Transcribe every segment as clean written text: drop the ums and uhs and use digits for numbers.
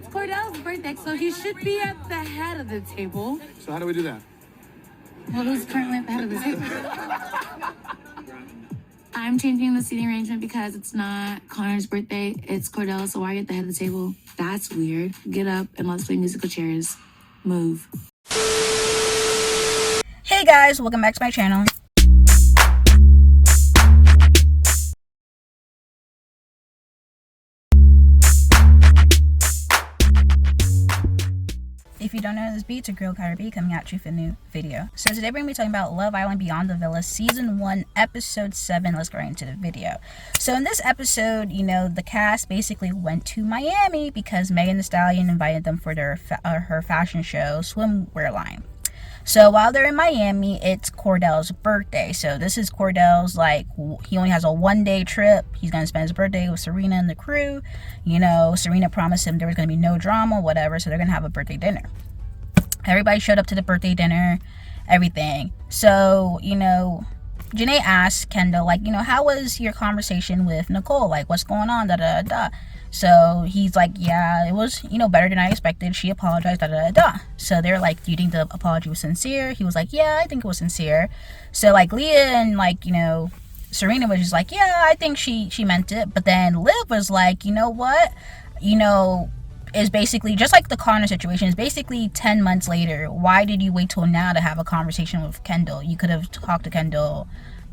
it's Kordell's birthday, so he should be at the head of the table. So how do we do that? Well, who's currently at the head of the table? I'm changing the seating arrangement because it's not Connor's birthday, it's Kordell, so why are you at the head of the table? That's weird. Get up and let's play musical chairs. Move. Hey guys, welcome back to my channel. If you don't know this beat, it's your girl KylerB coming at you for a new video. So today we're going to be talking about Love Island Beyond the Villa Season 1 Episode 7. Let's go right into the video. So in this episode, you know, the cast basically went to Miami because Megan Thee Stallion invited them for their her fashion show, swimwear line. So while they're in Miami, it's Kordell's birthday. So this is Kordell's, like, he only has a one-day trip. He's going to spend his birthday with Serena and the crew. You know, Serena promised him there was going to be no drama, whatever. So they're going to have a birthday dinner. Everybody showed up to the birthday dinner, everything. So, you know, Janae asked Kendall, like, you know, how was your conversation with Nicole? Like, what's going on? Da da da. So he's like, yeah, it was, you know, better than I expected. She apologized, da da da. So they're like, do you think the apology was sincere? He was like, yeah, I think it was sincere. So like Leah and, like, you know, Serena was just like, yeah, I think she meant it. But then Liv was like, you know what? You know, is basically just like the Connor situation. Is basically 10 months later. Why did you wait till now to have a conversation with Kendall? You could have talked to Kendall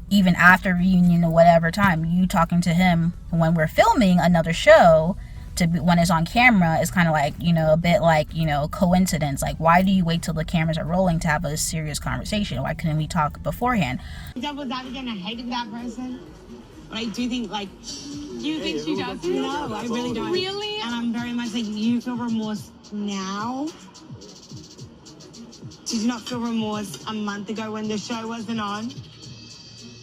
even after reunion or whatever time. You talking to him when we're filming another show to be, when it's on camera, is kind of like, you know, a bit like, you know, coincidence. Like, why do you wait till the cameras are rolling to have a serious conversation? Why couldn't we talk beforehand? Devil's advocate, I hated that person, but I do think, like, do you think she does? No, I really don't. Really? And I'm very much like, you feel remorse now. Did you not feel remorse a month ago when the show wasn't on?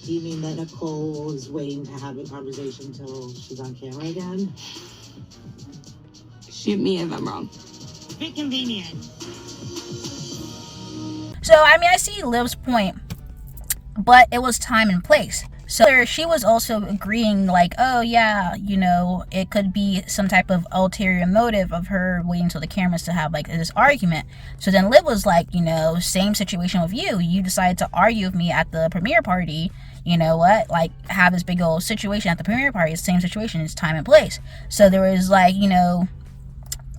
Do you mean that Nicole is waiting to have a conversation until she's on camera again? Shoot me if I'm wrong. Bit convenient. So, I mean, I see Liv's point, but it was time and place. So she was also agreeing, like, oh yeah, you know, it could be some type of ulterior motive of her waiting till the cameras to have, like, this argument. So then Liv was like, you know, same situation with you. You decided to argue with me at the premiere party. You know what? Like, have this big old situation at the premiere party. It's the same situation. It's time and place. So there was, like, you know,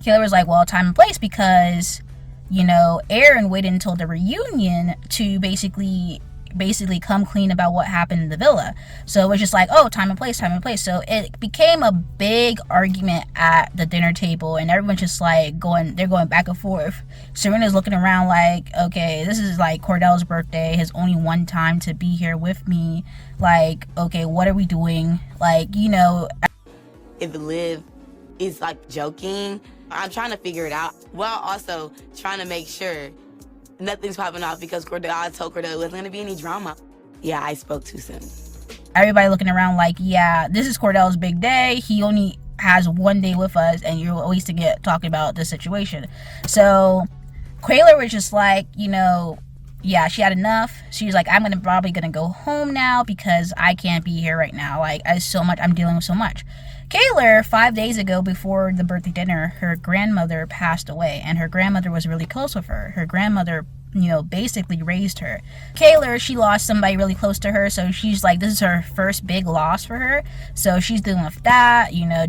Kaylor was like, well, time and place because, you know, Aaron waited until the reunion to basically come clean about what happened in the villa. So it was just like, oh, time and place. So it became a big argument at the dinner table, and everyone's just like they're going back and forth. Serena's looking around like, okay, this is like Kordell's birthday, his only one time to be here with me. Like, okay, what are we doing? Like, you know, if Liv is like joking, I'm trying to figure it out while also trying to make sure nothing's popping off because I told Kordell it wasn't going to be any drama. Yeah, I spoke too soon. Everybody looking around like, yeah, this is Kordell's big day. He only has one day with us, and you're wasting it talking about this situation. So Kaylor was just like, you know, yeah, she had enough. She was like, I'm probably gonna go home now because I can't be here right now. Like, I'm dealing with so much. Kaylor, 5 days ago before the birthday dinner, her grandmother passed away, and her grandmother was really close with her. Her grandmother, you know, basically raised her. Kaylor, she lost somebody really close to her, so she's like, this is her first big loss for her. So she's dealing with that, you know,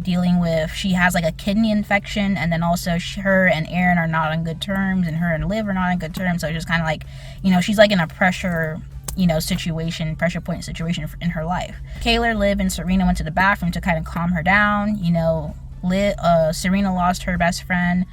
she has like a kidney infection, and then also her and Aaron are not on good terms, and her and Liv are not on good terms. So it's just kind of like, you know, she's like in a pressure point situation in her life. Kaylor, Liv, and Serena went to the bathroom to kind of calm her down. You know, Serena lost her best friend.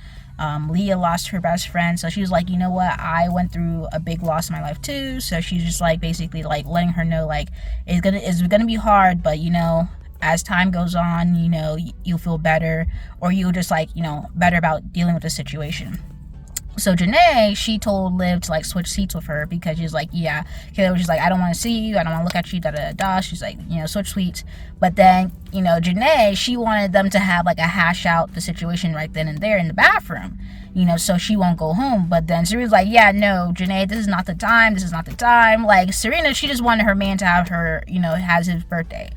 Leah lost her best friend. So she was like, you know what? I went through a big loss in my life too. So she's just like basically like letting her know, like, it's gonna be hard, but, you know, as time goes on, you know, you'll feel better, or you'll just, like, you know, better about dealing with the situation. So Janae, she told Liv to, like, switch seats with her because she's like, yeah, Kaylor was just like, I don't want to see you, I don't want to look at you, da da da. She's like, you know, switch seats. But then, you know, Janae, she wanted them to have, like, a hash out the situation right then and there in the bathroom, you know, so she won't go home. But then Serena's like, yeah, no, Janae, this is not the time. Like, Serena, she just wanted her man to have her, you know, has his birthday.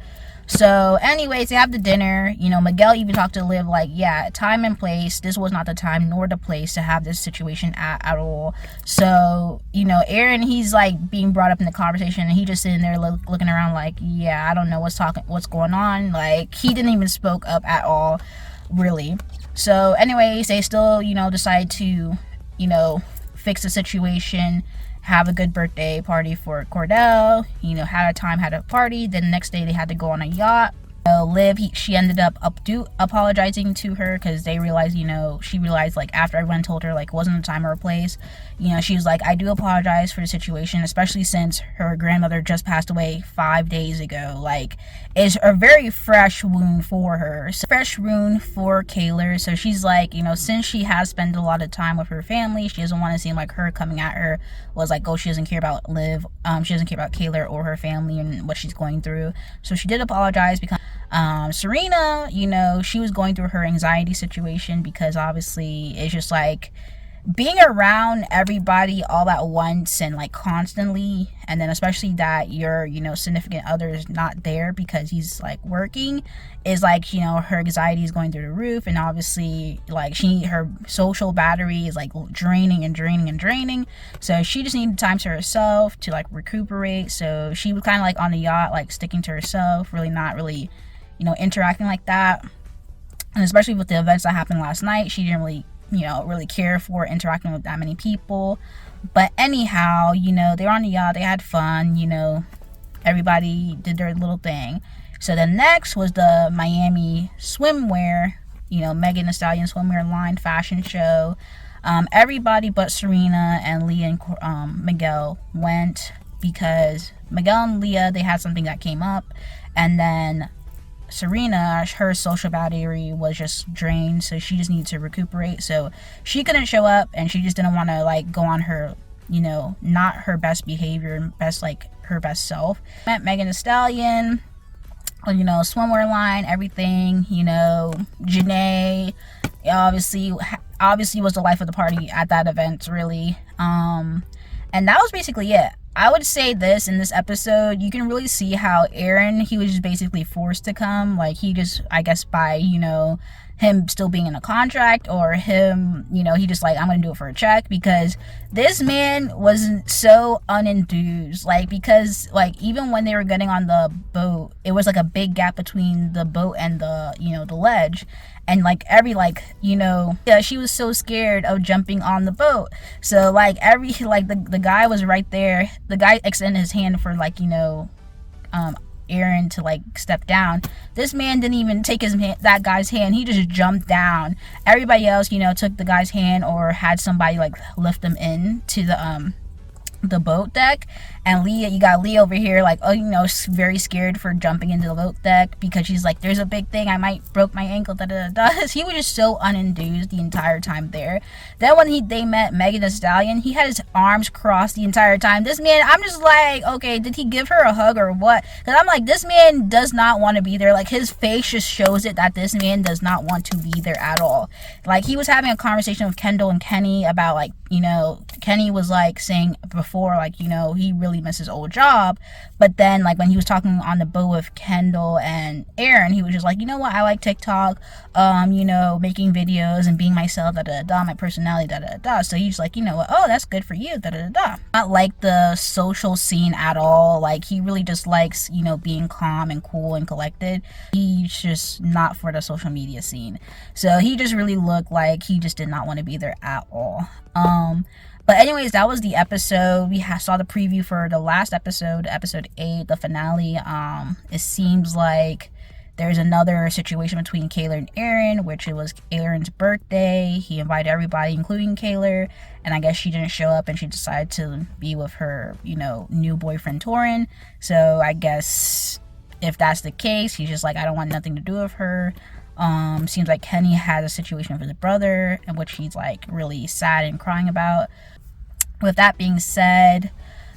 So anyways, they have the dinner. You know, Miguel even talked to Liv like, yeah, time and place, this was not the time nor the place to have this situation at all. So, you know, Aaron, he's like being brought up in the conversation, and he just sitting there looking around like, yeah, I don't know what's going on. Like, he didn't even spoke up at all, really. So anyways, they still, you know, decide to, you know, fix the situation, have a good birthday party for Kordell. You know, had a party. Then the next day they had to go on a yacht. Liv, she ended up apologizing to her, because they realized, you know, she realized like after everyone told her like it wasn't the time or a place, you know, she was like, I do apologize for the situation, especially since her grandmother just passed away 5 days ago. Like, it's a very fresh wound for her, so fresh wound for Kaylor. So she's like, you know, since she has spent a lot of time with her family, she doesn't want to seem like her coming at her was like, oh, she doesn't care about Liv, she doesn't care about Kaylor or her family and what she's going through. So she did apologize, because Serena, you know, she was going through her anxiety situation, because obviously it's just like being around everybody all at once and like constantly, and then especially that your, you know, significant other is not there because he's like working, is like, you know, her anxiety is going through the roof. And obviously like her social battery is like draining. So she just needed time to herself to like recuperate. So she was kind of like on the yacht, like sticking to herself, not really, you know, interacting like that. And especially with the events that happened last night, she didn't really, you know, really care for interacting with that many people. But anyhow, you know, they were on the yacht, they had fun, you know, everybody did their little thing. So the next was the Miami swimwear, you know, Megan Thee Stallion swimwear line fashion show. Everybody but Serena and Leah and Miguel went, because Miguel and Leah, they had something that came up, and then Serena, her social battery was just drained, so she just needed to recuperate. So she couldn't show up, and she just didn't want to like go on her, you know, not her best behavior, her best self. Met Megan Thee Stallion, you know, swimwear line, everything, you know, Janae obviously was the life of the party at that event, really. And that was basically it. I would say this, in this episode, you can really see how Aaron, he was just basically forced to come. Like, he just, I guess by, you know, him still being in a contract, or him, you know, he just like, I'm gonna do it for a check, because this man was so unenthused. Like, because like even when they were getting on the boat, it was like a big gap between the boat and the, you know, the ledge. And like you know, yeah, she was so scared of jumping on the boat. So like the guy was right there. The guy extended his hand for like, you know, Aaron to like step down. This man didn't even take that guy's hand. He just jumped down. Everybody else, you know, took the guy's hand or had somebody like lift them in to the boat deck. And Leah, you got Leah over here like, oh, you know, very scared for jumping into the boat deck, because she's like, there's a big thing, I might broke my ankle, He was just so unenthused the entire time there. Then when they met Megan Thee Stallion, he had his arms crossed the entire time. This man, I'm just like, okay, did he give her a hug or what? Because I'm like, this man does not want to be there. Like, his face just shows it that this man does not want to be there at all. Like, he was having a conversation with Kendall and Kenny about like, you know, Kenny was like saying before, like, you know, he really missed his old job. But then like when he was talking on the boat with Kendall and Aaron, he was just like, you know what, I like TikTok, you know, making videos and being myself, my personality, so he's like, you know what, oh, that's good for you, not like the social scene at all. Like, he really just likes, you know, being calm and cool and collected. He's just not for the social media scene. So he just really looked like he just did not want to be there at all. But anyways, that was the episode. We saw the preview for the last episode, episode 8, the finale. It seems like there's another situation between Kaylor and Aaron, which it was Aaron's birthday. He invited everybody, including Kaylor, and I guess she didn't show up, and she decided to be with her, you know, new boyfriend Torin. So I guess if that's the case, he's just like, I don't want nothing to do with her. Seems like Kenny has a situation with his brother, in which he's like really sad and crying about. With that being said,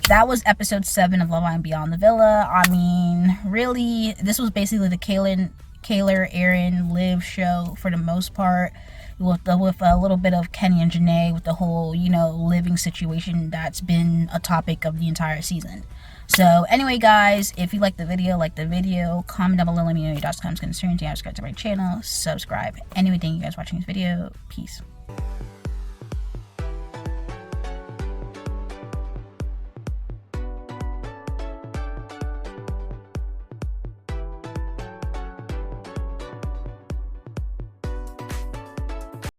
that was episode 7 of Love Island Beyond the Villa. I mean, really, this was basically the Kaylor, Aaron, Liv show for the most part. with a little bit of Kenny and Janae with the whole, you know, living situation that's been a topic of the entire season. So anyway, guys, if you like the video, comment down below, let me know your thoughts, comments, concerns, subscribe to my channel, subscribe. Anyway, thank you guys for watching this video. Peace.